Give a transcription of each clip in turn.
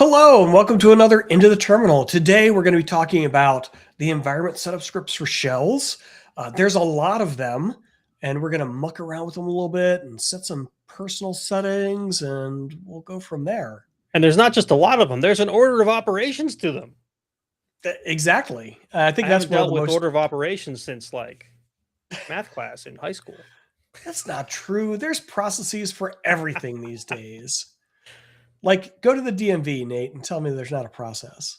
Hello and welcome to another Into the Terminal. Today we're going to be talking about the environment setup scripts for shells. There's a lot of them and we're going to muck around with them a little bit and set some personal settings and we'll go from there. And there's not just a lot of them. There's an order of operations to them. Exactly. I think I that's haven't dealt with order of operations since like math class in high school. That's not true. There's processes for everything these days. Like, go to the DMV, Nate, and tell me there's not a process.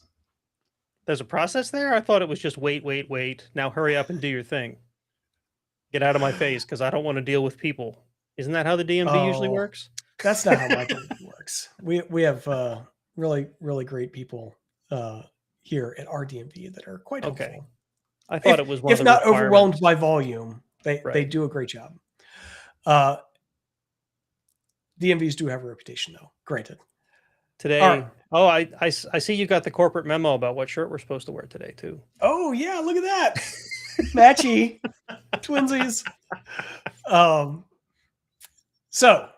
There's a process there? I thought it was just wait. Now hurry up and do your thing. Get out of my face because I don't want to deal with people. Isn't that how the DMV usually works? That's not how my DMV works. We have really great people here at our DMV that are quite helpful. I thought it was one if of the not overwhelmed by volume. They do a great job. DMVs do have a reputation, though. Granted. Today, right. Oh, I see you got the corporate memo about what shirt we're supposed to wear today, too. Oh, yeah, look at that. Matchy. Twinsies. So,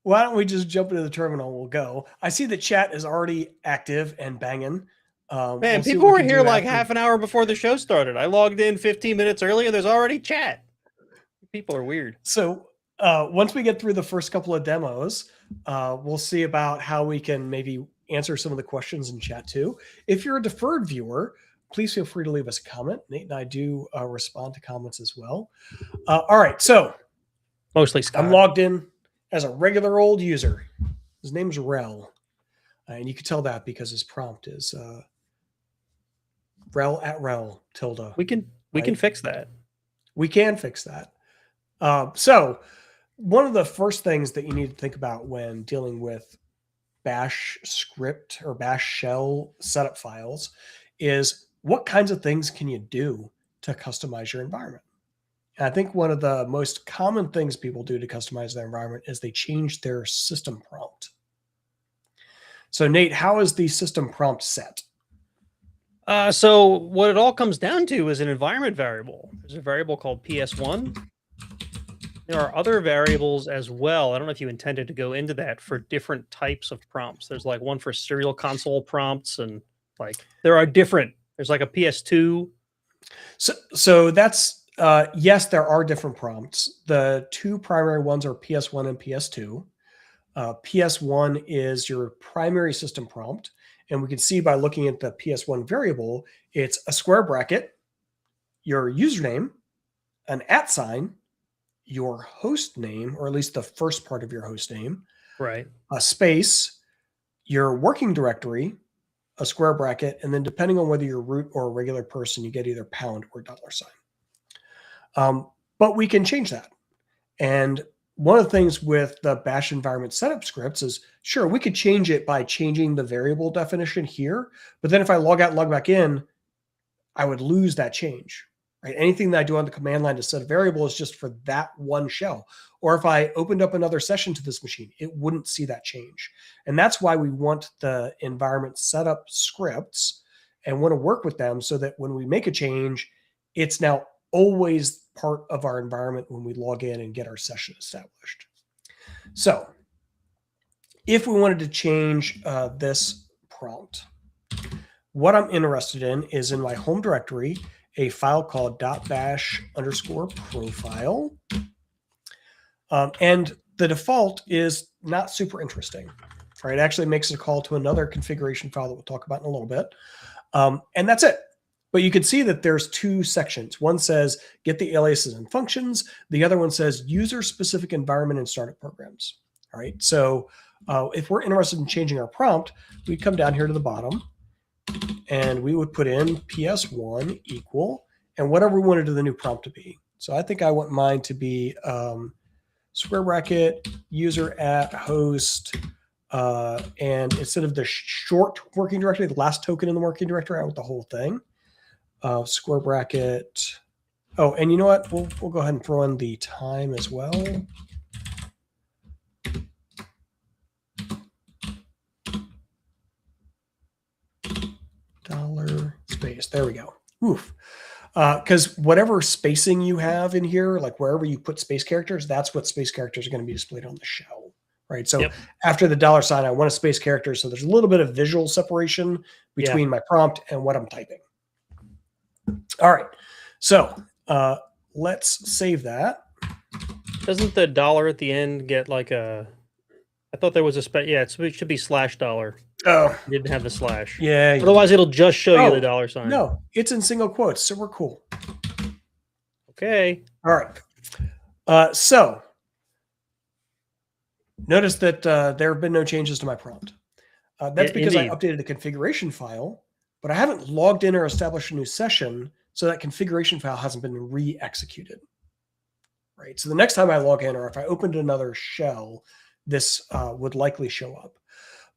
why don't we just jump into the terminal? We'll go. I see the chat is already active and banging. Man, people were here like half an hour before the show started. I logged in 15 minutes earlier. There's already chat. People are weird. So, once we get through the first couple of demos, we'll see about how we can maybe answer some of the questions in chat too. If you're a deferred viewer, please feel free to leave us a comment. Nate and I do respond to comments as well. All right, so mostly Scott. I'm logged in as a regular old user. His name's RHEL, and you can tell that because his prompt is RHEL at RHEL tilde. We can fix that. We can fix that. So one of the first things that you need to think about when dealing with bash script or bash shell setup files is what kinds of things can you do to customize your environment? And I think one of the most common things people do to customize their environment is they change their system prompt. So Nate, how is the system prompt set? So what it all comes down to is an environment variable. There's a variable called PS1. There are other variables as well. I don't know if you intended to go into that for different types of prompts. There's like one for serial console prompts and like there are different. There's like a PS2. So that's, yes, there are different prompts. The two primary ones are PS1 and PS2. PS1 is your primary system prompt. And we can see by looking at the PS1 variable, it's a square bracket, your username, an @ your host name, or at least the first part of your host name, right? A space, your working directory, a square bracket, and then depending on whether you're root or a regular person, you get either pound or $. But we can change that. And one of the things with the bash environment setup scripts is, sure, we could change it by changing the variable definition here, but then if I log out and log back in, I would lose that change. Right? Anything that I do on the command line to set a variable is just for that one shell. Or if I opened up another session to this machine, it wouldn't see that change. And that's why we want the environment setup scripts and want to work with them so that when we make a change, it's now always part of our environment when we log in and get our session established. So if we wanted to change this prompt, what I'm interested in is in my home directory, a file called .bash_profile. And the default is not super interesting, right? It actually makes a call to another configuration file that we'll talk about in a little bit. And that's it. But you can see that there's two sections. One says get the aliases and functions. The other one says user-specific environment and startup programs. All right. So if we're interested in changing our prompt, we come down here to the bottom and we would put in PS1 equal and whatever we wanted the new prompt to be. So I think I want mine to be square bracket user at host. And instead of the short working directory, the last token in the working directory, I want the whole thing. Square bracket. Oh, and you know what? We'll go ahead and throw in the time as well. $space. There we go. Oof. Because whatever spacing you have in here, like wherever you put space characters, that's what space characters are going to be displayed on the shell, right? So after the $sign, I want a space character. So there's a little bit of visual separation between my prompt and what I'm typing. All right. So let's save that. Doesn't the dollar at the end get like a... I thought there was a it should be $. Oh. It didn't have the slash. Yeah. Otherwise, it'll just show you the $sign. No, it's in single quotes, so we're cool. Okay. All right. So notice that there have been no changes to my prompt. That's because I updated the configuration file, but I haven't logged in or established a new session, so that configuration file hasn't been re-executed. Right. So the next time I log in, or if I opened another shell, this would likely show up.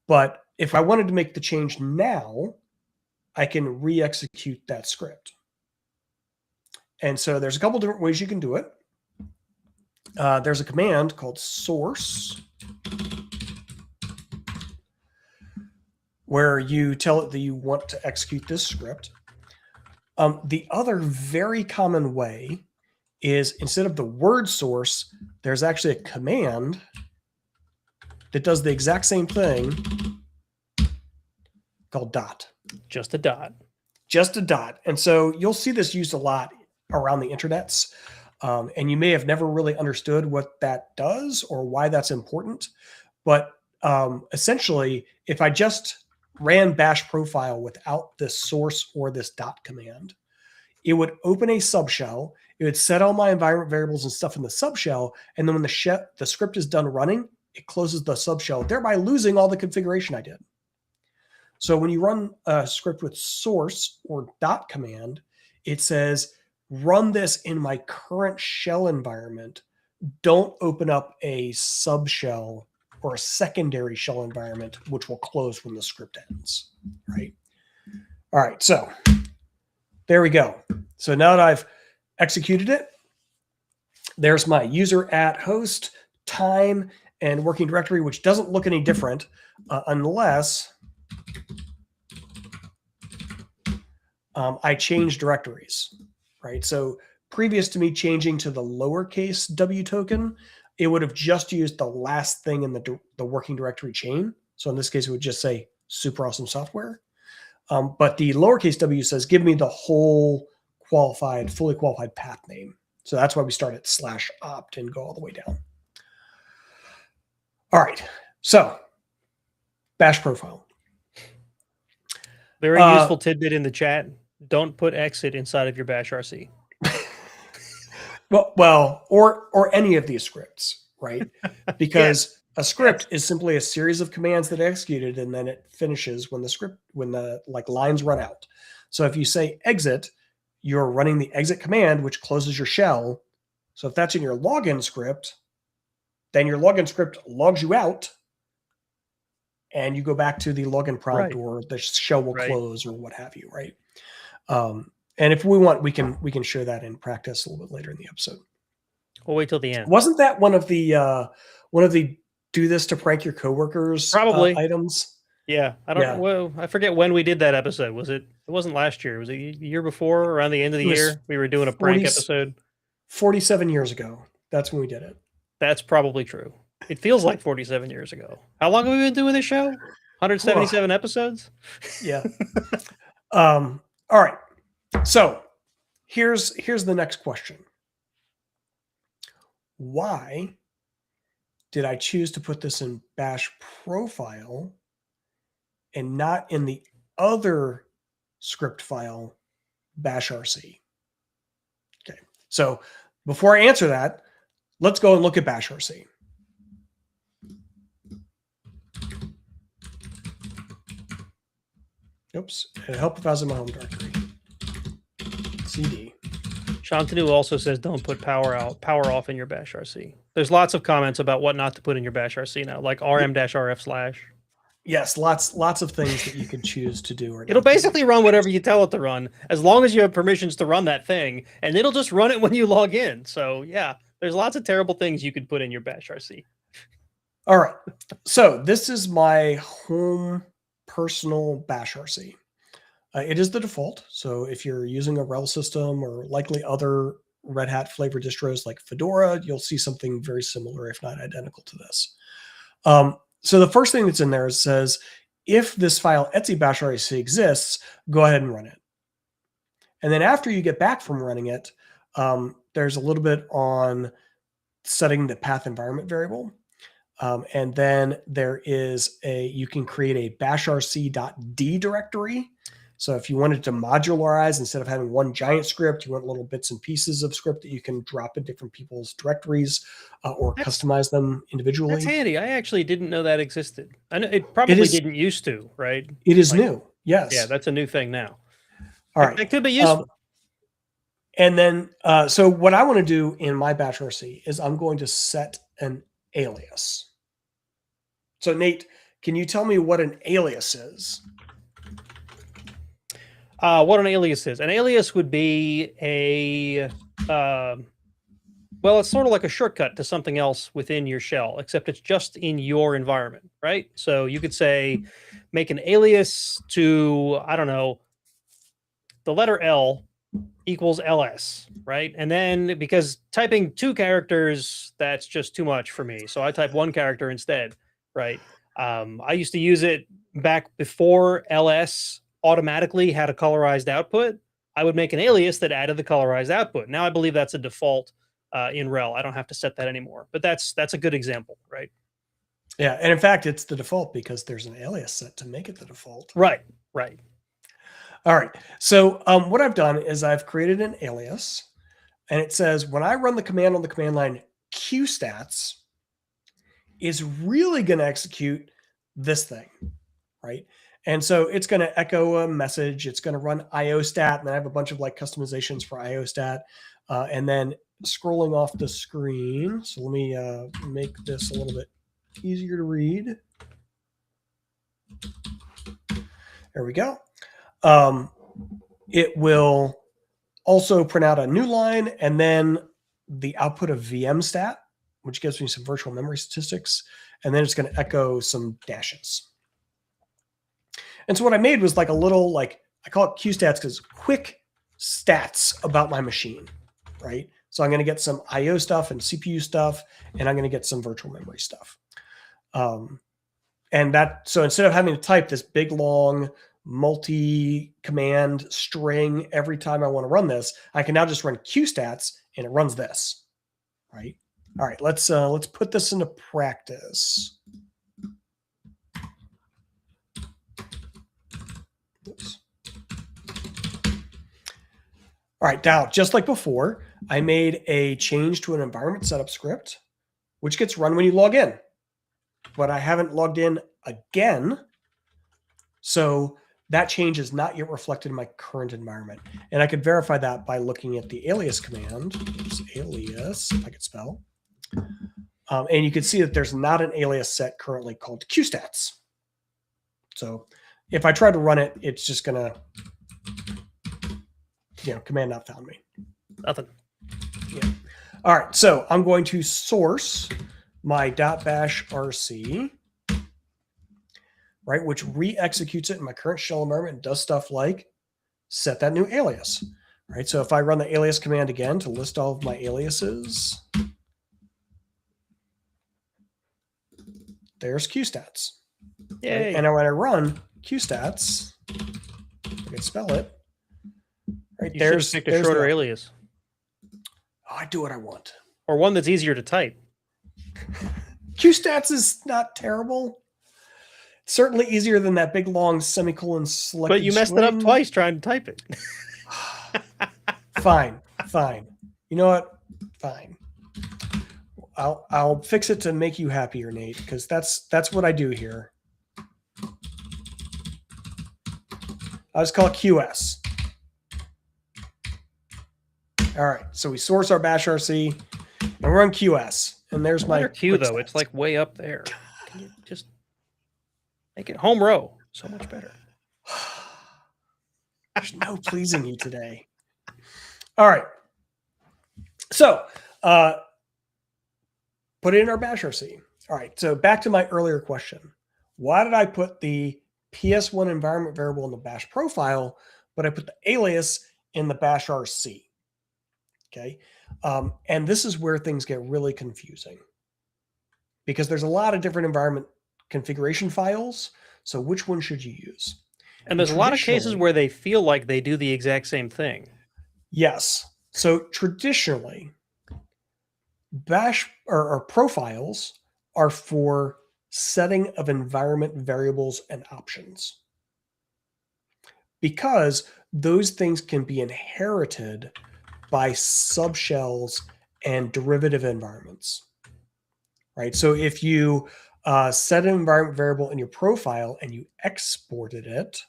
But if I wanted to make the change now, I can re-execute that script. And so there's a couple different ways you can do it. There's a command called source, where you tell it that you want to execute this script. The other very common way is, instead of the word source, there's actually a command that does the exact same thing called dot. Just a dot. Just a dot. And so you'll see this used a lot around the internets. And you may have never really understood what that does or why that's important. But essentially, if I just ran bash profile without this source or this dot command, it would open a subshell. It would set all my environment variables and stuff in the subshell. And then when the script is done running, it closes the subshell, thereby losing all the configuration I did. So when you run a script with source or dot command, it says, run this in my current shell environment. Don't open up a subshell or a secondary shell environment, which will close when the script ends, right? All right, so there we go. So now that I've executed it, there's my user at host, time, and working directory, which doesn't look any different unless I change directories, right? So previous to me changing to the lowercase w token, it would have just used the last thing in the working directory chain. So in this case, it would just say super awesome software. But the lowercase w says, give me the whole fully qualified path name. So that's why we start at /opt and go all the way down. All right, so bash profile. Very useful tidbit in the chat. Don't put exit inside of your bash RC. well, or any of these scripts, right? Because a script is simply a series of commands that are executed, and then it finishes when the lines run out. So if you say exit, you're running the exit command, which closes your shell. So if that's in your login script, then your login script logs you out, and you go back to the login prompt, or the shell will close, or what have you, right? And if we want, we can show that in practice a little bit later in the episode. We'll wait till the end. Wasn't that one of the do this to prank your coworkers items? Yeah, I don't. Well, I forget when we did that episode. Was it? It wasn't last year. Was it the year before? Around the end of the year, we were doing a prank episode. 47 years ago. That's when we did it. That's probably true. It feels like 47 years ago. How long have we been doing this show? 177 episodes? Yeah. All right. So here's the next question. Why did I choose to put this in bash profile and not in the other script file, bashrc? Okay. So before I answer that, let's go and look at bashrc. Oops. It'd help if I was in my home directory. CD. Shantanu also says don't put power off in your bash RC. There's lots of comments about what not to put in your bash RC now, like rm-rf/. Yes, lots of things that you can choose to do. Or it'll basically run whatever you tell it to run, as long as you have permissions to run that thing, and it'll just run it when you log in. So yeah, there's lots of terrible things you could put in your bash RC. All right. So this is my home personal bash RC. It is the default. So if you're using a RHEL system or likely other Red Hat flavor distros like Fedora, you'll see something very similar, if not identical to this. So the first thing that's in there says, if this file etc bash RC exists, go ahead and run it. And then after you get back from running it, there's a little bit on setting the path environment variable. And then there is you can create a bashrc.d directory. So if you wanted to modularize, instead of having one giant script, you want little bits and pieces of script that you can drop in different people's directories or customize them individually. That's handy. I actually didn't know that existed. I know it probably didn't used to, right? It is new. Yes. Yeah, that's a new thing now. All right. It could be useful. And then, so what I want to do in my Bashrc is I'm going to set an alias. So Nate, can you tell me what an alias is? What an alias is? An alias would be a, well, it's sort of like a shortcut to something else within your shell, except it's just in your environment, right? So you could say, make an alias to, I don't know, the letter L equals ls, right? And then because typing 2 characters, that's just too much for me. So I type 1 character instead, right? I used to use it back before ls automatically had a colorized output. I would make an alias that added the colorized output. Now I believe that's a default in RHEL. I don't have to set that anymore, but that's a good example, right? Yeah, and in fact, it's the default because there's an alias set to make it the default. Right. All right. So what I've done is I've created an alias, and it says when I run the command on the command line, qstats is really going to execute this thing, right? And so it's going to echo a message. It's going to run iostat, and I have a bunch of like customizations for iostat, and then scrolling off the screen. So let me make this a little bit easier to read. There we go. It will also print out a new line and then the output of vmstat, which gives me some virtual memory statistics. And then it's going to echo some dashes. And so what I made was like a little, like, I call it qstats because quick stats about my machine, right? So I'm going to get some IO stuff and CPU stuff, and I'm going to get some virtual memory stuff. And that, so instead of having to type this big, long, multi-command string every time I want to run this, I can now just run qstats and it runs this, right? All right, let's put this into practice. Oops. All right, now, just like before, I made a change to an environment setup script, which gets run when you log in. But I haven't logged in again, so that change is not yet reflected in my current environment. And I could verify that by looking at the alias command. Oops, alias, if I could spell. And you can see that there's not an alias set currently called qstats. So if I try to run it, it's just going to, command not found me. Nothing. Yeah. All right, so I'm going to source my .bashrc, right, which re-executes it in my current shell environment and does stuff like set that new alias, right? So if I run the alias command again to list all of my aliases, there's qstats. Yay. Right? And when I run qstats, I can spell it, right? There's picked a shorter alias. Oh, I do what I want. Or one that's easier to type. qstats is not terrible. Certainly easier than that big long semicolon selected. But you messed it up twice trying to type it. Fine. You know what? Fine. I'll fix it to make you happier, Nate, because that's what I do here. I'll just call it QS. All right. So we source our Bashrc and we run QS. And there's my Q though. It's like way up there. Can you just make it home row? So much better. There's no pleasing you today. All right. So put it in our Bashrc. All right. So back to my earlier question. Why did I put the PS1 environment variable in the bash profile, but I put the alias in the Bashrc? Okay. And this is where things get really confusing. because there's a lot of different environment configuration files. So which one should you use? And there's a lot of cases where they feel like they do the exact same thing. Yes. So traditionally, Bash or profiles are for setting of environment variables and options, because those things can be inherited by subshells and derivative environments, right? So if you set an environment variable in your profile and you exported it,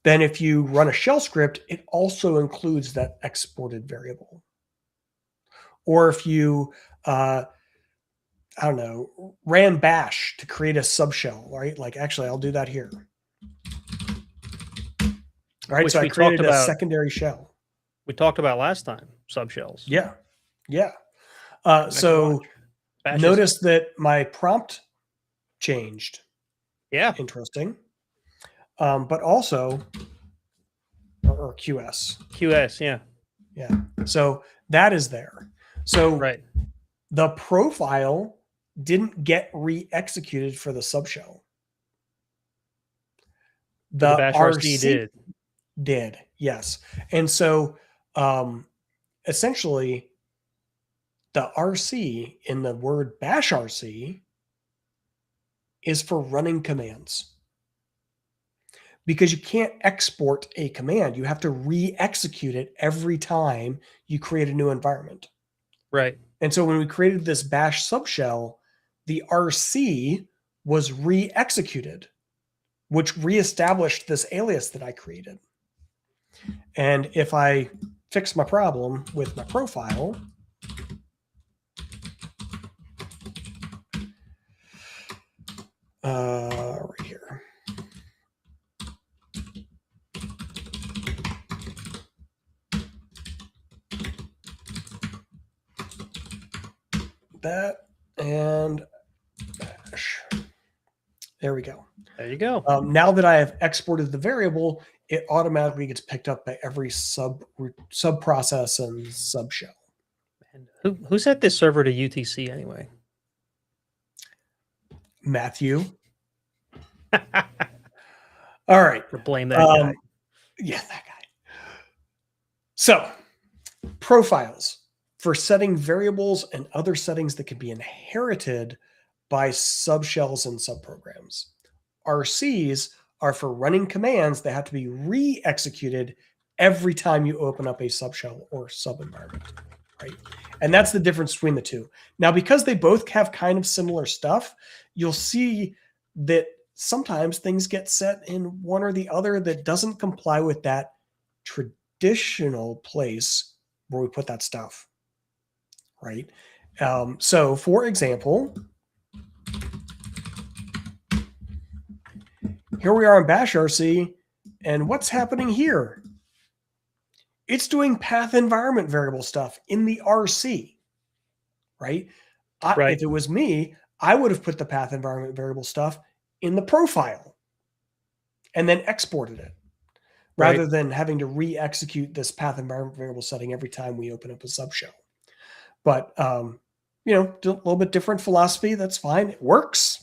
then if you run a shell script, it also includes that exported variable. Or if you, I don't know, ran bash to create a subshell, right? Like, actually, I'll do that here. All right, so I created a secondary shell. We talked about last time, subshells. Yeah, yeah. So notice that my prompt changed. Yeah. Interesting. But also, or QS. QS, yeah. Yeah. So that is there. So the profile didn't get re-executed for the subshell. The RC did, yes. And so essentially, the RC in the word bashrc is for running commands. Because you can't export a command. You have to re-execute it every time you create a new environment. Right. And so when we created this bash subshell, the RC was re-executed, which reestablished this alias that I created. And if I fix my problem with my profile, right here. That and bash. There we go. There you go. Now that I have exported the variable, it automatically gets picked up by every sub process and subshell. Who set this server to UTC anyway? Matthew. All right. Blame that guy. Yeah, that guy. So, profiles for setting variables and other settings that can be inherited by subshells and subprograms. RCs are for running commands that have to be re-executed every time you open up a subshell or sub-environment, right? And that's the difference between the two. Now, because they both have kind of similar stuff, you'll see that sometimes things get set in one or the other that doesn't comply with that traditional place where we put that stuff, right? So, for example, here we are in Bashrc, and what's happening here? It's doing path environment variable stuff in the RC, right? If it was me, I would have put the path environment variable stuff in the profile and then exported it, rather than having to re-execute this path environment variable setting every time we open up a subshell. But, you know, a little bit different philosophy. That's fine. It works.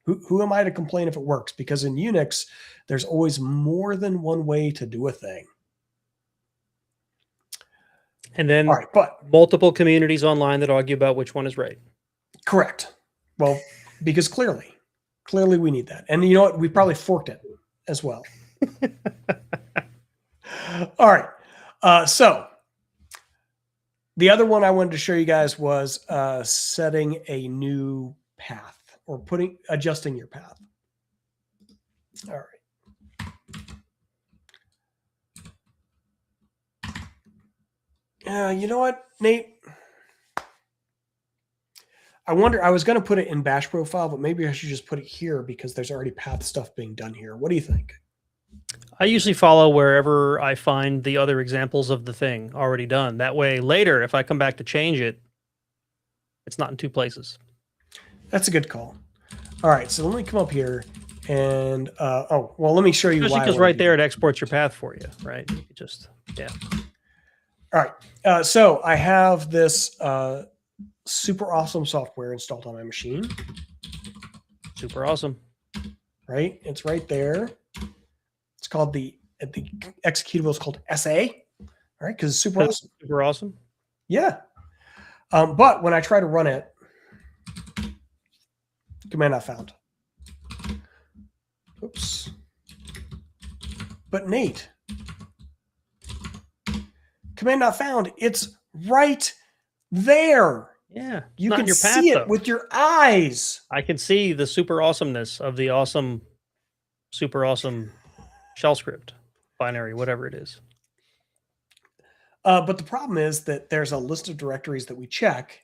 Who am I to complain if it works? Because in Unix, there's always more than one way to do a thing. And then multiple communities online that argue about which one is right. Correct. Well, because clearly we need that. And you know what? We probably forked it as well. All right. So the other one I wanted to show you guys was setting a new path, or adjusting your path. All right. You know what, Nate? I was going to put it in bash profile, but maybe I should just put it here because there's already path stuff being done here. What do you think? I usually follow wherever I find the other examples of the thing already done. That way, later, if I come back to change it, it's not in two places. That's a good call. All right, so let me come up here and, let me show you why. Because right there, it exports your path for you, right? You just, yeah. All right, so I have this super awesome software installed on my machine. Super awesome. Right? It's right there. It's called the executable is called SA. All right, because it's super awesome. Super awesome. Yeah. But when I try to run it, command not found. Oops. But Nate, command not found. It's right there. Yeah. You can see it with your eyes. I can see the super awesomeness of the awesome, super awesome shell script, binary, whatever it is. But the problem is that there's a list of directories that we check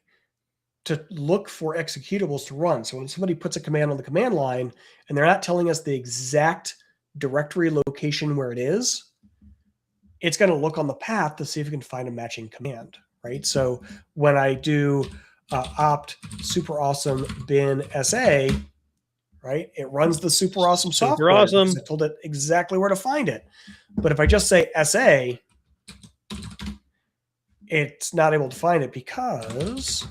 to look for executables to run. So when somebody puts a command on the command line and they're not telling us the exact directory location where it is, it's going to look on the path to see if it can find a matching command, right? So when I do opt super awesome bin SA, right, it runs the super awesome software. Awesome. I told it exactly where to find it. But if I just say SA, it's not able to find it because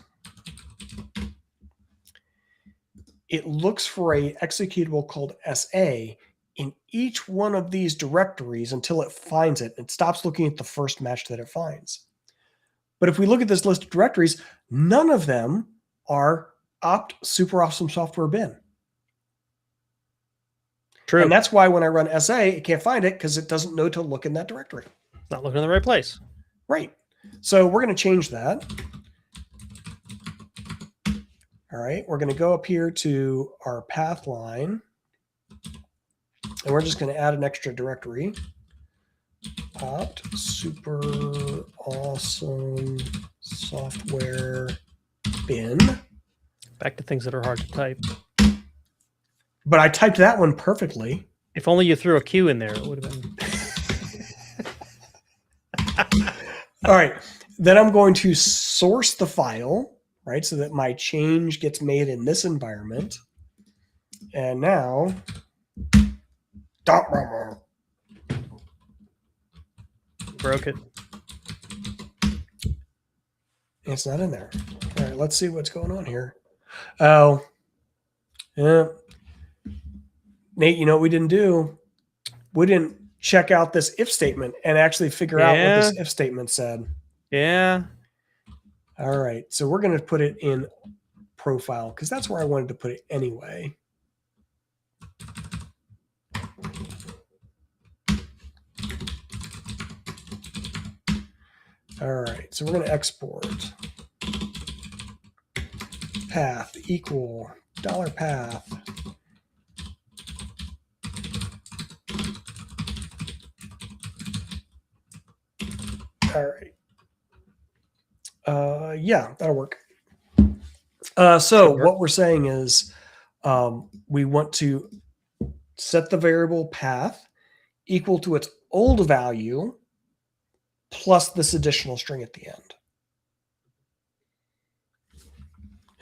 it looks for a executable called SA in each one of these directories until it finds it. It stops looking at the first match that it finds. But if we look at this list of directories, none of them are opt super awesome software bin. True. And that's why when I run SA, it can't find it because it doesn't know to look in that directory. It's not looking in the right place. Right. So we're going to change that. All right. We're going to go up here to our path line. And we're just going to add an extra directory. Opt super awesome software bin. Back to things that are hard to type. But I typed that one perfectly. If only you threw a Q in there, it would have been. All right. Then I'm going to source the file, right, so that my change gets made in this environment. And now, broke it. It's not in there. All right, let's see what's going on here. Oh, yeah. Nate, you know what we didn't do? We didn't check out this if statement and actually figure out what this if statement said. Yeah. All right. So we're going to put it in profile because that's where I wanted to put it anyway. All right. So we're going to export path equal $path. All right. Yeah, that'll work. So what we're saying is we want to set the variable path equal to its old value plus this additional string at the end.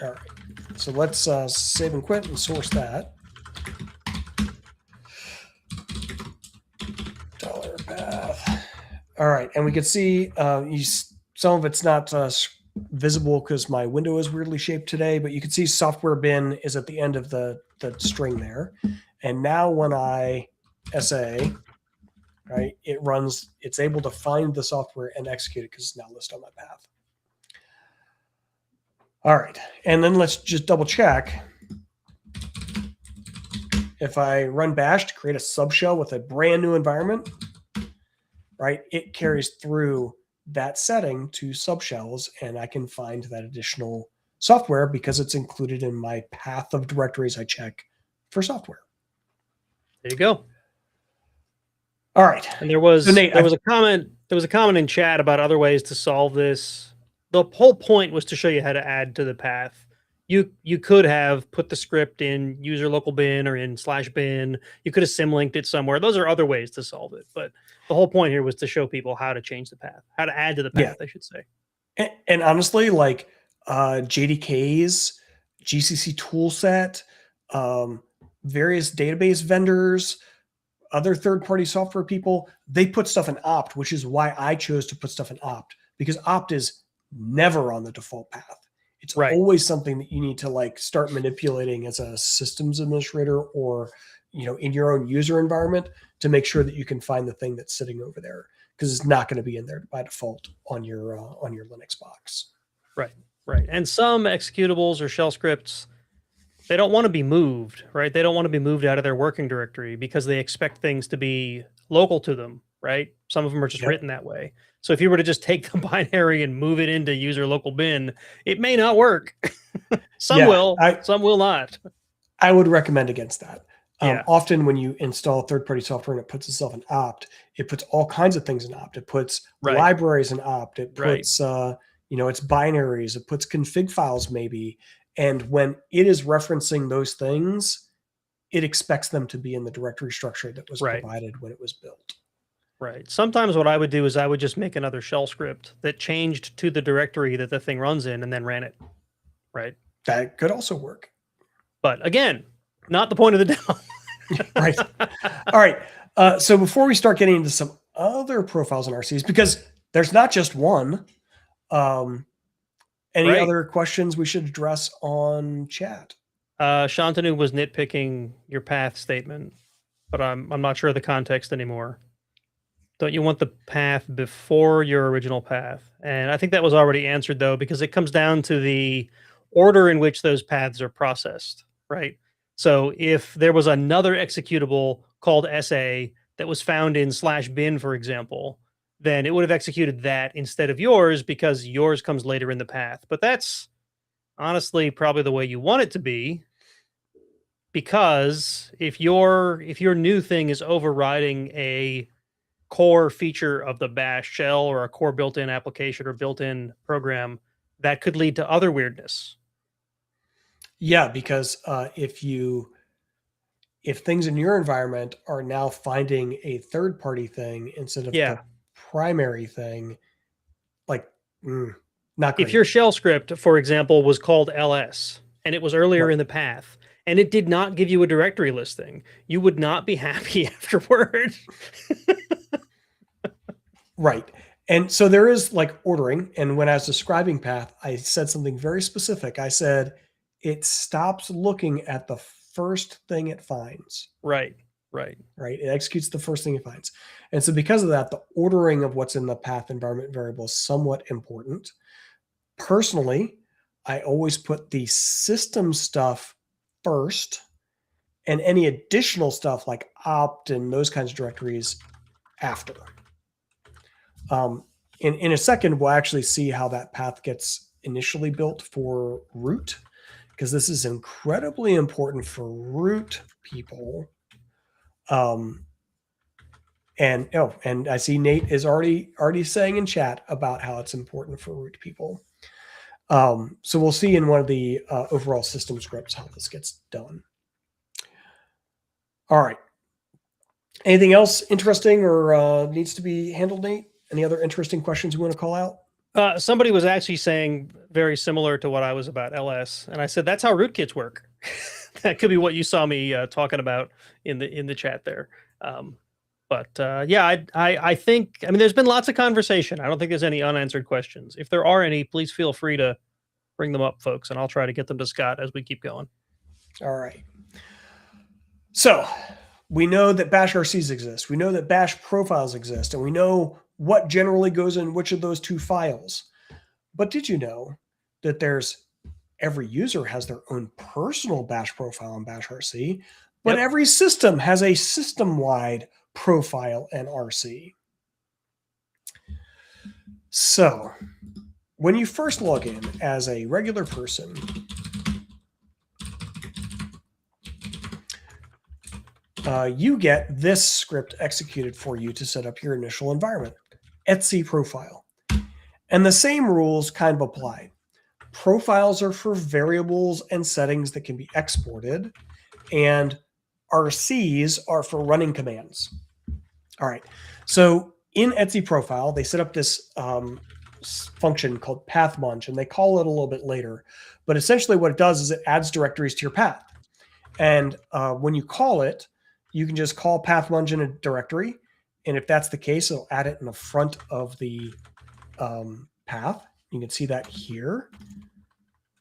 All right. So let's save and quit and source that. $path. All right. And we can see some of it's not visible because my window is weirdly shaped today, but you can see software bin is at the end of the string there. And now when I SA, right, it runs, it's able to find the software and execute it because it's now listed on my path. All right. And then let's just double check. If I run bash to create a subshell with a brand new environment, right, it carries through that setting to subshells, and I can find that additional software because it's included in my path of directories I check for software. There you go. All right. And there was a comment in chat about other ways to solve this. The whole point was to show you how to add to the path. You could have put the script in user local bin or in /bin. You could have symlinked it somewhere. Those are other ways to solve it. But the whole point here was to show people how to change the path, how to add to the path, I should say. And honestly, like JDK's, GCC toolset, various database vendors, other third-party software people, they put stuff in opt, which is why I chose to put stuff in opt, because opt is never on the default path. It's Right. always something that you need to like start manipulating as a systems administrator or, in your own user environment to make sure that you can find the thing that's sitting over there, because it's not going to be in there by default on your Linux box. Right. Right. And some executables or shell scripts, they don't want to be moved, right? They don't want to be moved out of their working directory because they expect things to be local to them, right? Some of them are just written that way. So if you were to just take the binary and move it into user local bin, it may not work. Some will, some will not. I would recommend against that. Yeah. Often when you install third-party software and it puts itself in opt, it puts all kinds of things in opt. It puts libraries in opt. It puts, it's binaries. It puts config files maybe. And when it is referencing those things, it expects them to be in the directory structure that was provided when it was built. Right. Sometimes what I would do is I would just make another shell script that changed to the directory that the thing runs in and then ran it. Right. That could also work. But again, not the point of the demo. Right. All right. So before we start getting into some other profiles in RCs, because there's not just one, any other questions we should address on chat? Shantanu was nitpicking your path statement, but I'm not sure of the context anymore. Don't you want the path before your original path? And I think that was already answered, though, because it comes down to the order in which those paths are processed, right? So if there was another executable called SA that was found in /bin, for example, then it would have executed that instead of yours because yours comes later in the path. But that's honestly probably the way you want it to be, because if your new thing is overriding a core feature of the bash shell or a core built-in application or built-in program, that could lead to other weirdness. Yeah, because if things in your environment are now finding a third-party thing instead of the primary thing, like not great. If your shell script, for example, was called ls and it was earlier in the path and it did not give you a directory listing, you would not be happy afterward. Right. And so there is like ordering. And when I was describing path, I said something very specific. I said, it stops looking at the first thing it finds. Right. It executes the first thing it finds. And so because of that, the ordering of what's in the path environment variable is somewhat important. Personally, I always put the system stuff first and any additional stuff like opt and those kinds of directories after. In a second, we'll actually see how that path gets initially built for root, because this is incredibly important for root people. And I see Nate is already saying in chat about how it's important for root people. So we'll see in one of the overall system scripts how this gets done. All right. Anything else interesting or needs to be handled, Nate? Any other interesting questions you want to call out? Somebody was actually saying very similar to what I was about ls, and I said that's how rootkits work. That could be what you saw me talking about in the chat there. Yeah, I think, I mean, there's been lots of conversation. I don't think there's any unanswered questions. If there are any, please feel free to bring them up, folks, and I'll try to get them to Scott as we keep going. All right. So we know that bash RCs exist. We know that bash profiles exist, and we know what generally goes in which of those two files. But did you know that every user has their own personal bash profile in bash RC, but every system has a system-wide profile and RC. So when you first log in as a regular person, you get this script executed for you to set up your initial environment, etc profile. And the same rules kind of apply. Profiles are for variables and settings that can be exported, and RCs are for running commands. All right. So in etc profile, they set up this function called path munge, and they call it a little bit later. But essentially what it does is it adds directories to your path. And when you call it, you can just call path munge in a directory. And if that's the case, it'll add it in the front of the path. You can see that here.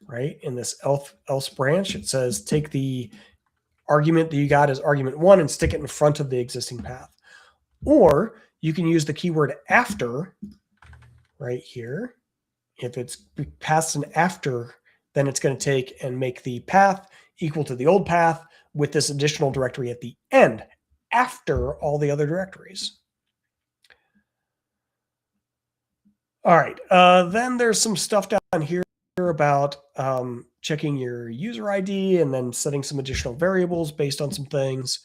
right? In this else branch, it says take the argument that you got as argument 1 and stick it in front of the existing path. Or you can use the keyword after right here. If it's passed an after, then it's going to take and make the path equal to the old path with this additional directory at the end after all the other directories. All right. Then there's some stuff down here about checking your user ID and then setting some additional variables based on some things.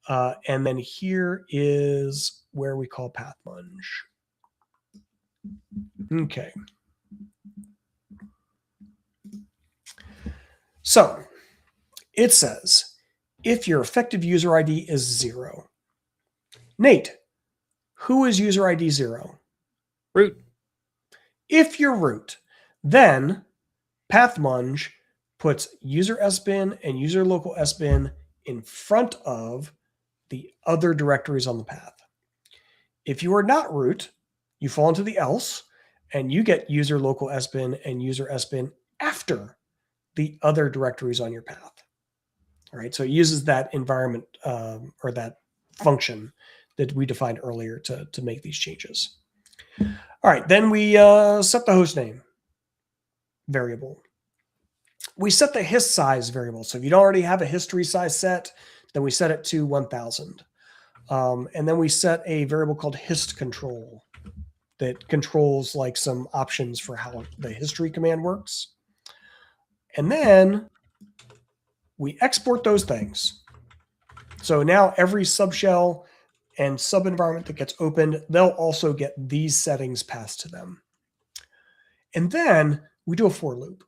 And then here is where we call path munge. Okay. So it says, if your effective user ID is 0. Nate, who is user ID 0? Root. If you're root, then path munge puts user sbin and user local sbin in front of the other directories on the path. If you are not root, you fall into the else, and you get user local sbin and user sbin after the other directories on your path. All right, so it uses that environment or that function that we defined earlier to make these changes. All right, then we set the host name variable. We set the hist size variable. So if you don't already have a history size set, then we set it to 1000. And then we set a variable called hist control that controls like some options for how the history command works. And then we export those things. So now every subshell and sub-environment that gets opened, they'll also get these settings passed to them. And then we do a for loop.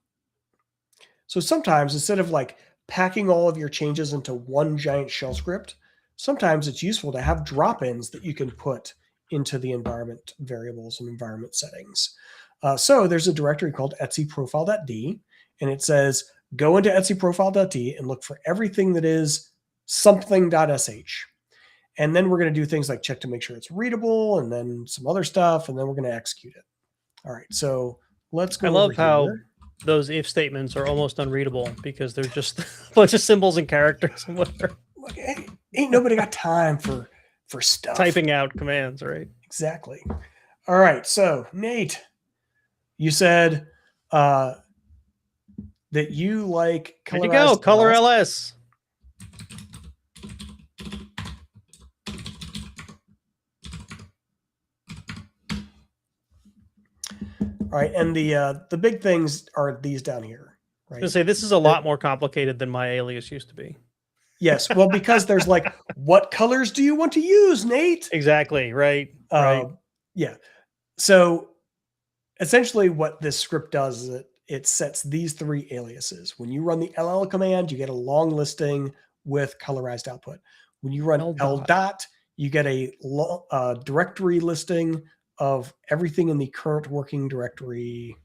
So sometimes instead of like packing all of your changes into one giant shell script, sometimes it's useful to have drop-ins that you can put into the environment variables and environment settings. So there's a directory called etcprofile.d, and it says, go into etcprofile.d and look for everything that is something.sh. And then we're going to do things like check to make sure it's readable and then some other stuff, and then we're going to execute it. All right, so let's go. I love how those if statements are almost unreadable because they're just a bunch of symbols and characters and whatever. Look, ain't nobody got time for stuff. Typing out commands, right? Exactly. All right, so Nate, you said that you like colorized. There you go, color LS. All right, and the big things are these down here. Right? I was gonna say this is a lot more complicated than my alias used to be. Yes, well, because there's like, what colors do you want to use, Nate? Exactly, right. Right. Yeah. So essentially what this script does is it sets these 3 aliases. When you run the LL command, you get a long listing with colorized output. When you run L.dot, you get a directory listing of everything in the current working directory.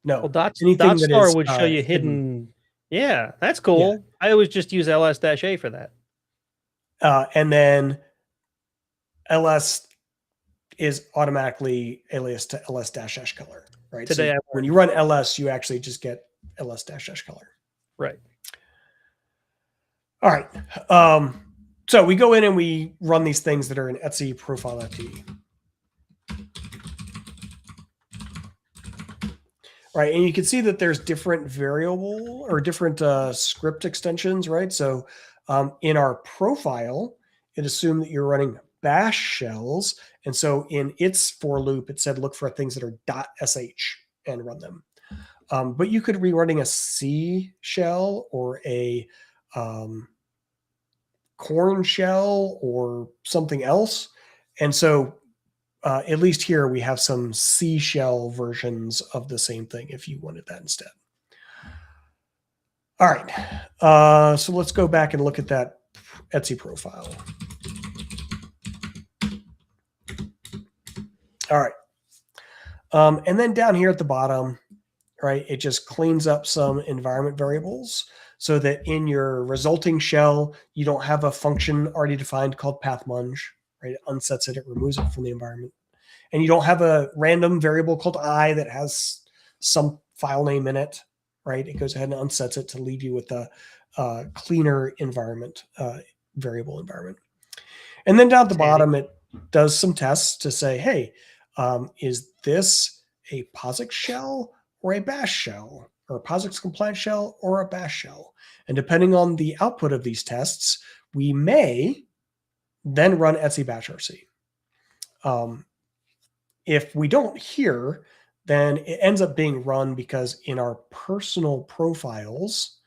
No, well, dot star would show you hidden. Yeah, that's cool. Yeah. I always just use ls-a for that. And then ls is automatically alias to ls-s color, right? Today, so when you run ls, you actually just get ls-s color. Right. All right. So we go in and we run these things that are in etcprofile.d. Right, and you can see that there's different variable or different script extensions, right? So in our profile, it assumed that you're running bash shells. And so in its for loop, it said look for things that are .sh and run them. But you could be running a C shell or a corn shell or something else. And so at least here we have some C shell versions of the same thing if you wanted that instead. All right. So let's go back and look at that Etsy profile. All right. And then down here at the bottom, right, it just cleans up some environment variables so that in your resulting shell, you don't have a function already defined called path munge, right? It unsets it, it removes it from the environment. And you don't have a random variable called I that has some file name in it, right? It goes ahead and unsets it to leave you with a cleaner environment, variable environment. And then down at the bottom, it does some tests to say, hey, is this a POSIX shell or a Bash shell, or a POSIX compliant shell or a Bash shell? And depending on the output of these tests, we may then run etc Bashrc. If we don't here, then it ends up being run because in our personal profiles,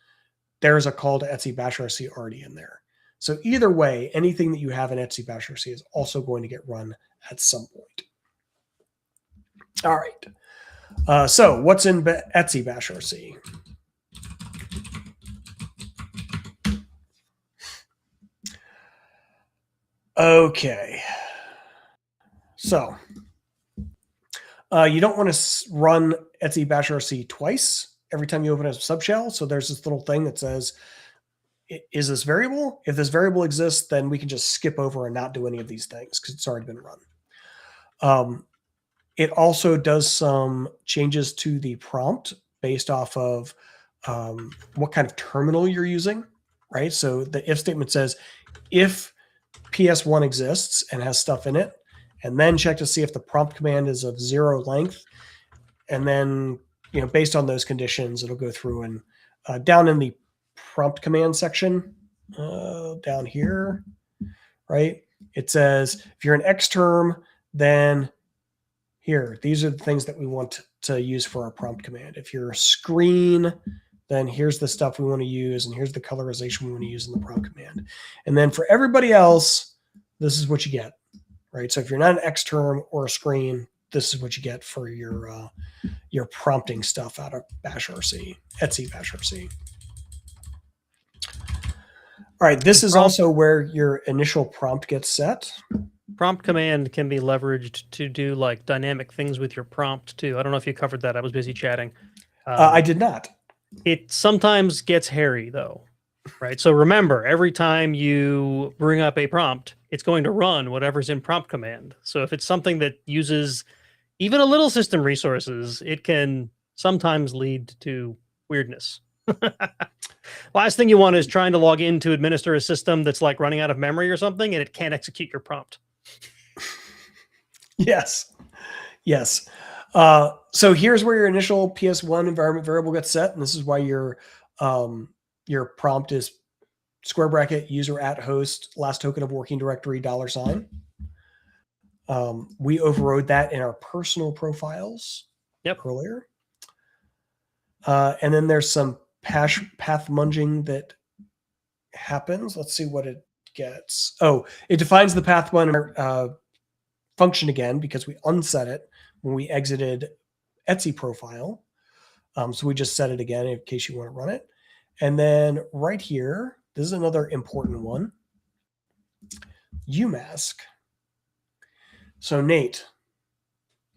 there's a call to etc Bashrc already in there. So either way, anything that you have in etc Bashrc is also going to get run at some point. All right. So what's in etc Bashrc? Okay. So you don't want to run etc Bashrc twice every time you open a subshell. So there's this little thing that says, is this variable? If this variable exists, then we can just skip over and not do any of these things because it's already been run. It also does some changes to the prompt based off of what kind of terminal you're using, right? So the if statement says, if PS1 exists and has stuff in it, and then check to see if the prompt command is of 0 length. And then, based on those conditions, it'll go through and down in the prompt command section, down here, right? It says, if you're an xterm, then here, these are the things that we want to use for our prompt command. If you're a screen, then here's the stuff we want to use, and here's the colorization we want to use in the prompt command. And then for everybody else, this is what you get, right? So if you're not an xterm or a screen, this is what you get for your prompting stuff out of Bashrc, etc Bashrc. All right, this is also where your initial prompt gets set. Prompt command can be leveraged to do like dynamic things with your prompt too. I don't know if you covered that. I was busy chatting. I did not. It sometimes gets hairy though, right? So remember, every time you bring up a prompt, it's going to run whatever's in prompt command. So if it's something that uses even a little system resources, it can sometimes lead to weirdness. Last thing you want is trying to log in to administer a system that's like running out of memory or something, and it can't execute your prompt. Yes. So here's where your initial PS1 environment variable gets set, and this is why your prompt is square bracket user at host last token of working directory $. We overrode that in our personal profiles earlier. And then there's some path munging that happens. Let's see what it gets. Oh, it defines the path function again because we unset it when we exited etc profile. So we just set it again in case you want to run it. And then right here, this is another important one. Umask. So Nate,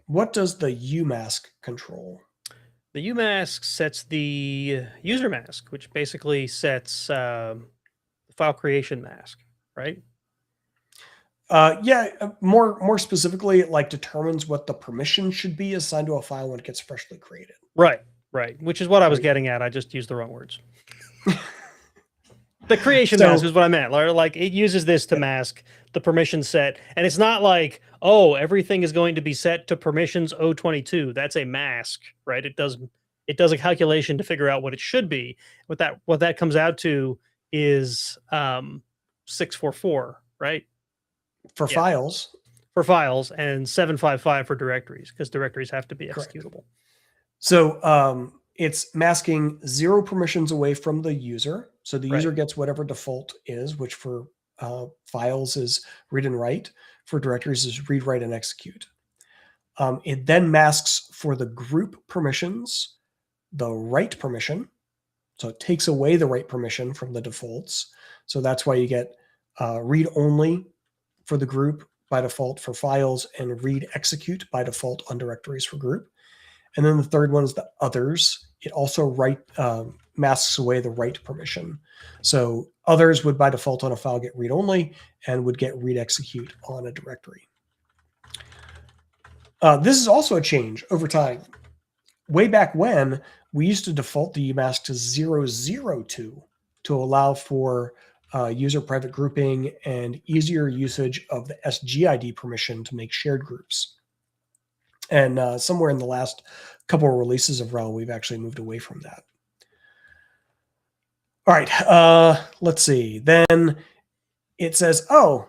what does the Umask control? The Umask sets the user mask, which basically sets the file creation mask, right? More specifically, it like determines what the permission should be assigned to a file when it gets freshly created. Right. Which is what I was getting at. I just used the wrong words. The creation mask is what I meant. Like it uses this to mask the permission set, and it's not like, oh, everything is going to be set to permissions 022. That's a mask, right? It does a calculation to figure out what it should be. What that comes out to is 644, right? For files. For files, and 755 for directories, because directories have to be executable. Correct. So it's masking 0 permissions away from the user. So the user gets whatever default is, which for files is read and write. For directories is read, write, and execute. It then masks for the group permissions the write permission. So it takes away the write permission from the defaults. So that's why you get read only for the group by default for files, and read execute by default on directories for group. And then the third one is the others. It also masks away the write permission. So others would by default on a file get read only and would get read execute on a directory. This is also a change over time. Way back when, we used to default the Umask to 002 to allow for user private grouping and easier usage of the SGID permission to make shared groups. And somewhere in the last couple of releases of RHEL, we've actually moved away from that. All right, let's see. Then it says, oh,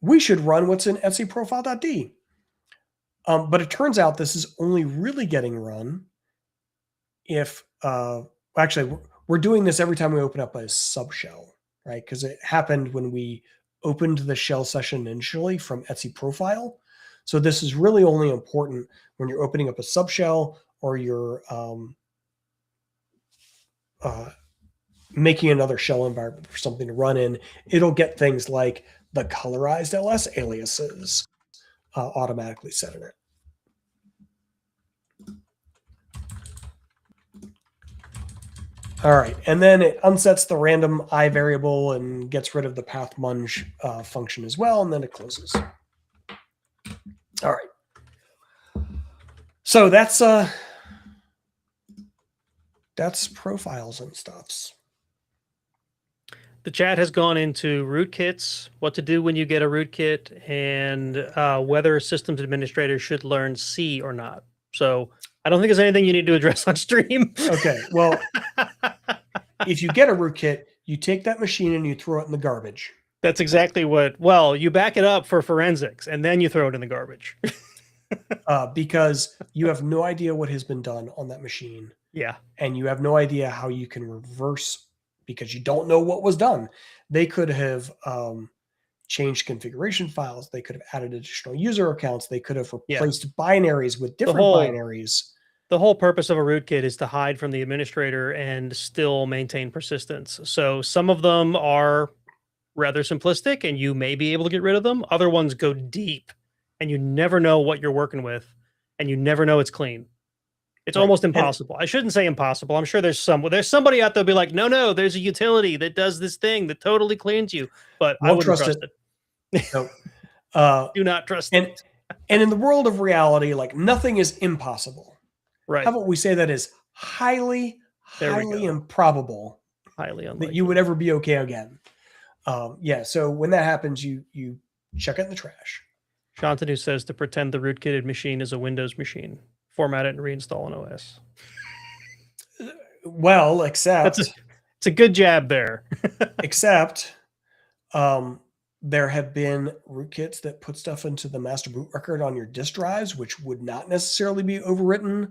we should run what's in etc profile.d. But it turns out this is only really getting run if, actually, we're doing this every time we open up a subshell, right? Because it happened when we opened the shell session initially from etc profile. So this is really only important when you're opening up a subshell or you're making another shell environment for something to run in. It'll get things like the colorized ls aliases automatically set in it. All right, and then it unsets the random I variable and gets rid of the path munge function as well, and then it closes. All right. So that's profiles and stuffs. The chat has gone into rootkits, what to do when you get a rootkit, and whether systems administrators should learn C or not. So I don't think there's anything you need to address on stream. Okay, well, if you get a rootkit, you take that machine and you throw it in the garbage. That's exactly what, well, you back it up for forensics and then you throw it in the garbage. Because you have no idea what has been done on that machine. Yeah. And you have no idea how you can reverse, because you don't know what was done. They could have changed configuration files. They could have added additional user accounts. They could have replaced binaries with different binaries. The whole purpose of a rootkit is to hide from the administrator and still maintain persistence. So some of them are rather simplistic and you may be able to get rid of them. Other ones go deep and you never know what you're working with and you never know it's clean. It's almost impossible. I shouldn't say impossible. I'm sure there's somebody out there be like, no, there's a utility that does this thing that totally cleans you, but I wouldn't trust it. No. Do not trust it. And in the world of reality, like nothing is impossible. Right. How about we say that is highly improbable, highly unlikely that you would ever be okay again. Yeah. So when that happens, you chuck it in the trash. Shantanu says to pretend the rootkitted machine is a Windows machine, format it and reinstall an OS. Well, except it's a good jab there. Except there have been rootkits that put stuff into the master boot record on your disk drives, which would not necessarily be overwritten.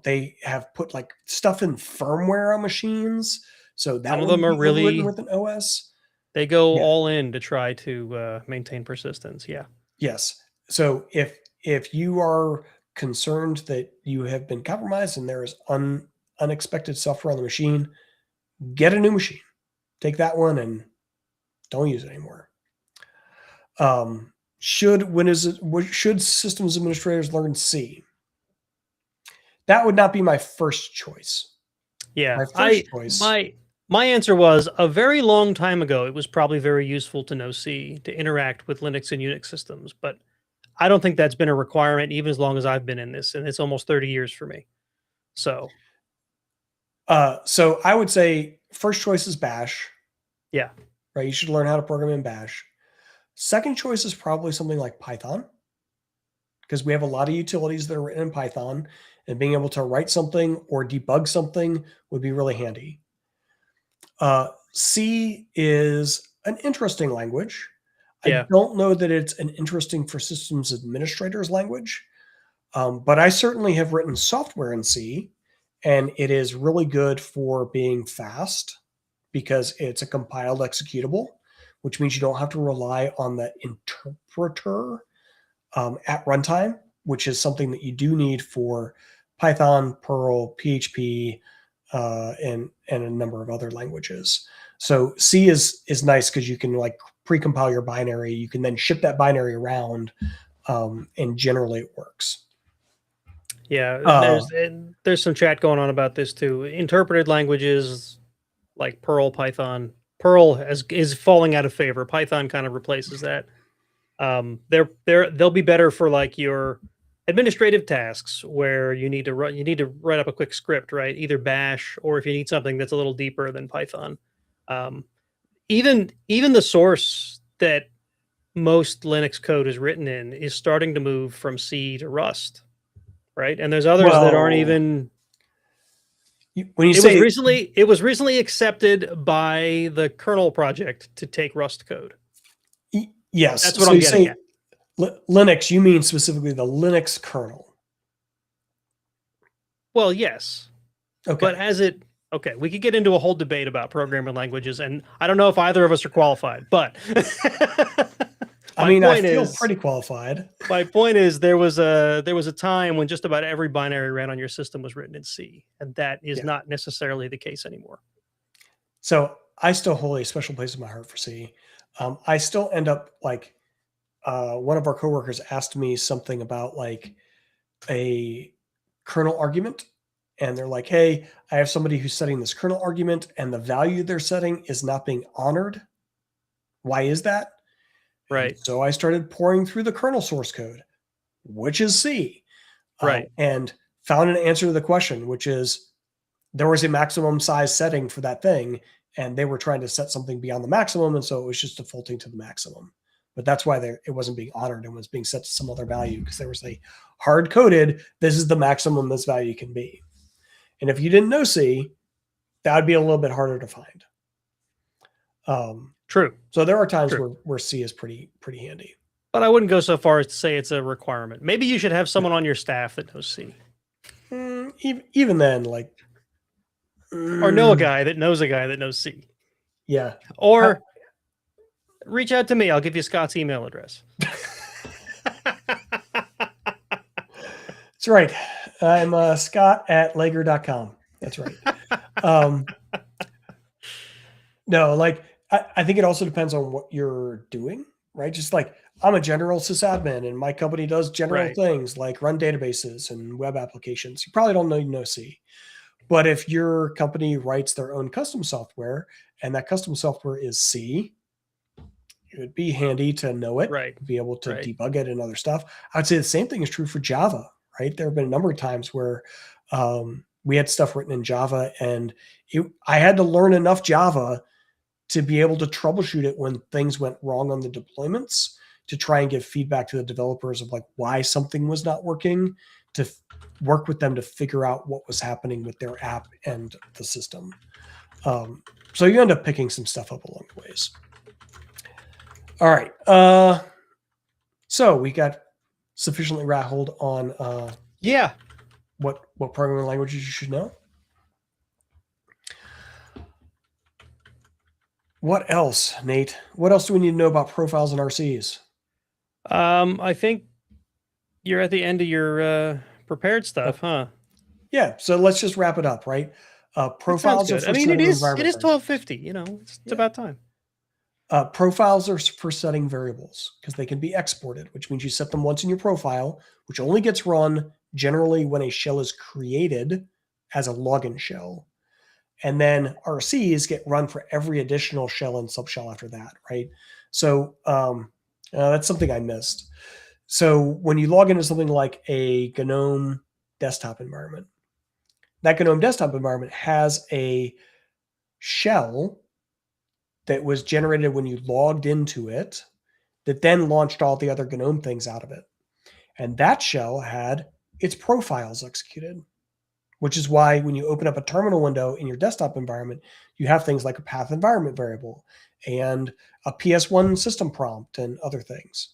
They have put like stuff in firmware on machines, so that some of them are really with an OS. They go all in to try to maintain persistence. Yeah. Yes. So if you are concerned that you have been compromised and there is unexpected software on the machine, get a new machine. Take that one and don't use it anymore. Should systems administrators learn C? That would not be my first choice. Yeah, my answer was a very long time ago. It was probably very useful to know C to interact with Linux and Unix systems, but I don't think that's been a requirement even as long as I've been in this, and it's almost 30 years for me. So I would say first choice is Bash. Yeah. Right. You should learn how to program in Bash. Second choice is probably something like Python, because we have a lot of utilities that are written in Python, and being able to write something or debug something would be really handy. C is an interesting language. I don't know that it's an interesting for systems administrators language, but I certainly have written software in C, and it is really good for being fast because it's a compiled executable, which means you don't have to rely on the interpreter at runtime, which is something that you do need for Python, Perl, PHP, and a number of other languages. So C is nice because you can like pre-compile your binary. You can then ship that binary around, and generally it works. Yeah, there's some chat going on about this too. Interpreted languages like Perl, Python. Perl is falling out of favor. Python kind of replaces that. They'll be better for like your administrative tasks where you need to write up a quick script, right? Either Bash, or if you need something that's a little deeper than Python. Even the source that most Linux code is written in is starting to move from C to Rust, right? And there's others that aren't even. When you it was recently accepted by the kernel project to take Rust code. Yes, that's what I'm getting at. Linux, you mean specifically the Linux kernel? Well, yes. Okay. But we could get into a whole debate about programming languages, and I don't know if either of us are qualified, but I feel pretty qualified. My point is there was a time when just about every binary ran on your system was written in C, and that is not necessarily the case anymore. So I still hold a special place in my heart for C. I still end up like one of our coworkers asked me something about like a kernel argument. And they're like, hey, I have somebody who's setting this kernel argument and the value they're setting is not being honored. Why is that? Right. And so I started pouring through the kernel source code, which is C. Right. And found an answer to the question, which is there was a maximum size setting for that thing. And they were trying to set something beyond the maximum. And so it was just defaulting to the maximum. But that's why it wasn't being honored and was being set to some other value, because there was a hard coded, this is the maximum this value can be. And if you didn't know C, that would be a little bit harder to find. True. So there are times where C is pretty handy. But I wouldn't go so far as to say it's a requirement. Maybe you should have someone on your staff that knows C. Even then, like... or know a guy that knows C. Yeah. Or reach out to me. I'll give you Scott's email address. That's right. I'm Scott@Lager.com. That's right. No, like I think it also depends on what you're doing, right? Just like I'm a general sysadmin and my company does general things like run databases and web applications. You probably don't know C. But if your company writes their own custom software and that custom software is C, it would be handy to know it, be able to debug it and other stuff. I would say the same thing is true for Java, right? There have been a number of times where we had stuff written in Java and I had to learn enough Java to be able to troubleshoot it when things went wrong on the deployments, to try and give feedback to the developers of like why something was not working, to work with them to figure out what was happening with their app and the system. So you end up picking some stuff up along the ways. All right. So we got sufficiently rattled on what programming languages you should know. What else, Nate? What else do we need to know about profiles and RCs? I think you're at the end of your prepared stuff, huh? Yeah. So let's just wrap it up, right? Profiles are for setting it is 12:50. You know, it's about time. Profiles are for setting variables because they can be exported, which means you set them once in your profile, which only gets run generally when a shell is created as a login shell. And then RCs get run for every additional shell and subshell after that, right? So that's something I missed. So when you log into something like a GNOME desktop environment, that GNOME desktop environment has a shell that was generated when you logged into it that then launched all the other GNOME things out of it. And that shell had its profiles executed, which is why when you open up a terminal window in your desktop environment, you have things like a path environment variable and a PS1 system prompt and other things.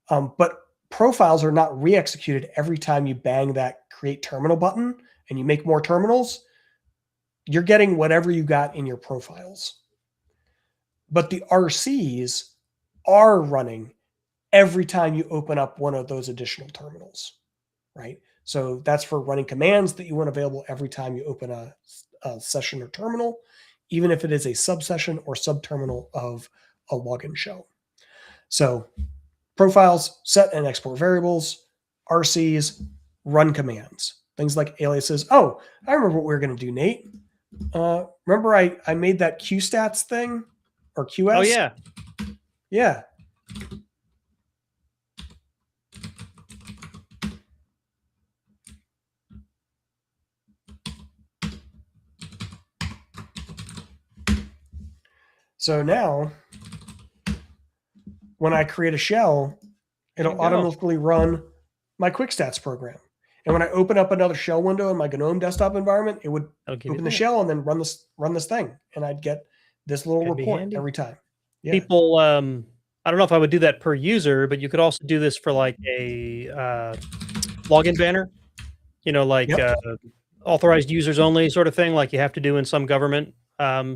But profiles are not re-executed every time you bang that create terminal button and you make more terminals. You're getting whatever you got in your profiles. But the RCs are running every time you open up one of those additional terminals, right? So that's for running commands that you want available every time you open a session or terminal, even if it is a subsession or subterminal of a login shell. So profiles, set and export variables, RCs, run commands, things like aliases. Oh, I remember what we were going to do, Nate. Remember I made that QStats thing – or QS? Oh, yeah. Yeah. So now, when I create a shell, it'll automatically run my quick stats program. And when I open up another shell window in my GNOME desktop environment, it would open the shell and then run this thing, and I'd get this little report every time. Yeah. People, I don't know if I would do that per user, but you could also do this for like a login banner, like authorized users only sort of thing, like you have to do in some government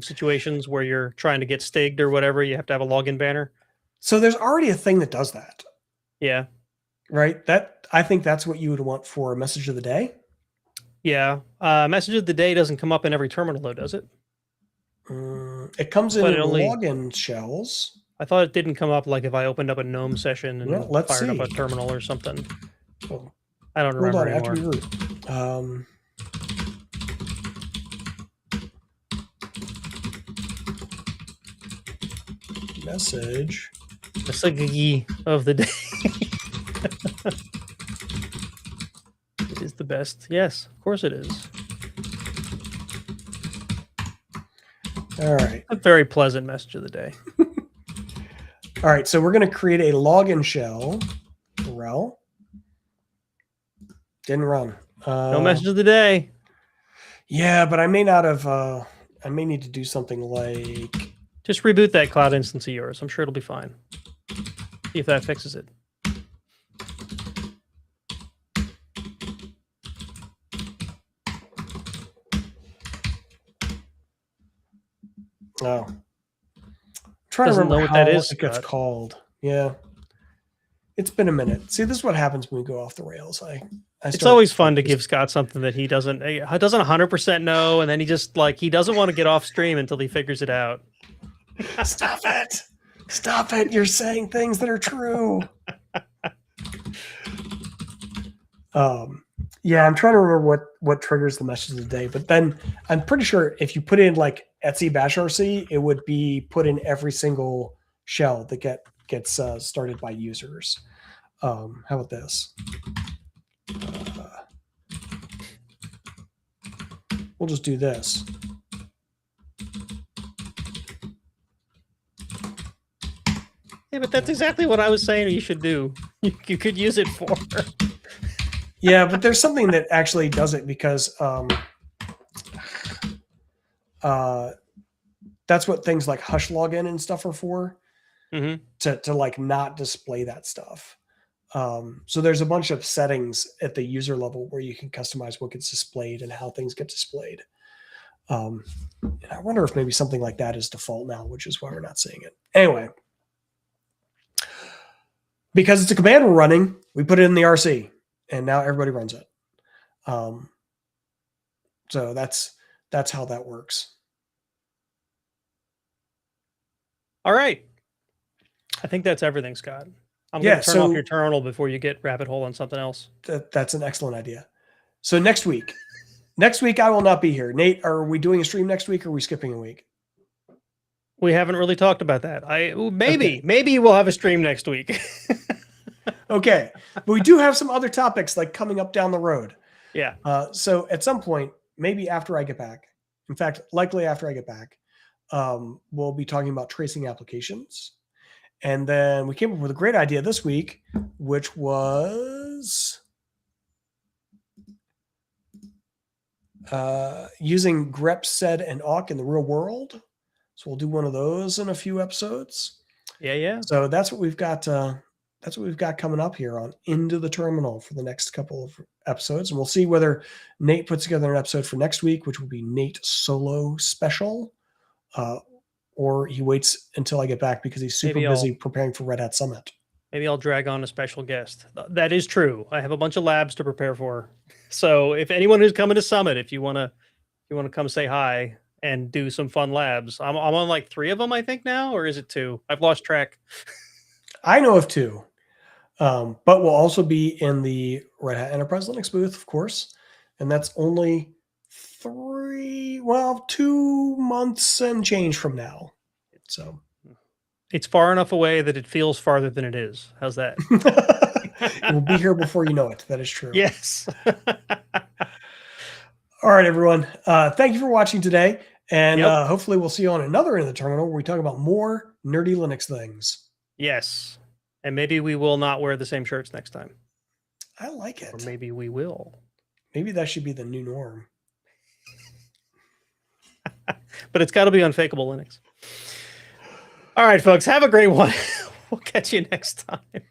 situations where you're trying to get stigged or whatever. You have to have a login banner. So there's already a thing that does that. Yeah. Right. I think that's what you would want for a message of the day. Yeah. Message of the day doesn't come up in every terminal though, does it? It comes in login shells. I thought it didn't come up like if I opened up a GNOME session and fired up a terminal or something. Oh, I don't remember anymore. I have to be message of the day. It is the best. Yes, of course it is. All right. A very pleasant message of the day. All right, so we're going to create a login shell for RHEL. Didn't run. No message of the day. Yeah, but I may not have. I may need to do something like just reboot that cloud instance of yours. I'm sure it'll be fine. See if that fixes it. Oh. I'm trying to remember what that is. It gets called. Yeah. It's been a minute. See, this is what happens when we go off the rails. It's always fun to give Scott something that he doesn't 100% know, and then he just he doesn't want to get off stream until he figures it out. Stop it. Stop it. You're saying things that are true. Yeah, I'm trying to remember what triggers the message of the day, but then I'm pretty sure if you put in like Etsy bash RC, it would be put in every single shell that gets started by users. How about this? We'll just do this. Yeah, but that's exactly what I was saying you should do. You could use it for. Yeah, but there's something that actually does it because that's what things like Hush login and stuff are for. Mm-hmm. To like not display that stuff. So there's a bunch of settings at the user level where you can customize what gets displayed and how things get displayed. And I wonder if maybe something like that is default now, which is why we're not seeing it. Anyway, because it's a command we're running, we put it in the RC, and now everybody runs it. So that's how that works. All right. I think that's everything, Scott. I'm going to turn off your terminal before you get rabbit hole on something else. That's an excellent idea. So next week I will not be here. Nate, are we doing a stream next week or are we skipping a week? We haven't really talked about that. Maybe we'll have a stream next week. Okay. But we do have some other topics like coming up down the road. Yeah. So at some point, maybe after I get back, in fact, likely after I get back, we'll be talking about tracing applications. And then we came up with a great idea this week, which was using grep, sed, and awk in the real world. So we'll do one of those in a few episodes. Yeah. So that's what we've got. That's what we've got coming up here on Into the Terminal for the next couple of episodes. And we'll see whether Nate puts together an episode for next week, which will be Nate solo special. Or he waits until I get back because he's super busy preparing for Red Hat Summit. Maybe I'll drag on a special guest. That is true. I have a bunch of labs to prepare for. So if anyone who's coming to Summit, if you want to come say hi and do some fun labs, I'm on like 3 of them, I think now, or is it 2? I've lost track. I know of 2, but we'll also be in the Red Hat Enterprise Linux booth, of course, and that's only 2 months and change from now. So it's far enough away that it feels farther than it is. How's that? It will be here before you know it. That is true. Yes. All right, everyone. Thank you for watching today. And Yep. hopefully we'll see you on another end of the terminal where we talk about more nerdy Linux things. Yes. And maybe we will not wear the same shirts next time. I like it. Or maybe we will. Maybe that should be the new norm. But it's got to be unfakeable Linux. All right, folks. Have a great one. We'll catch you next time.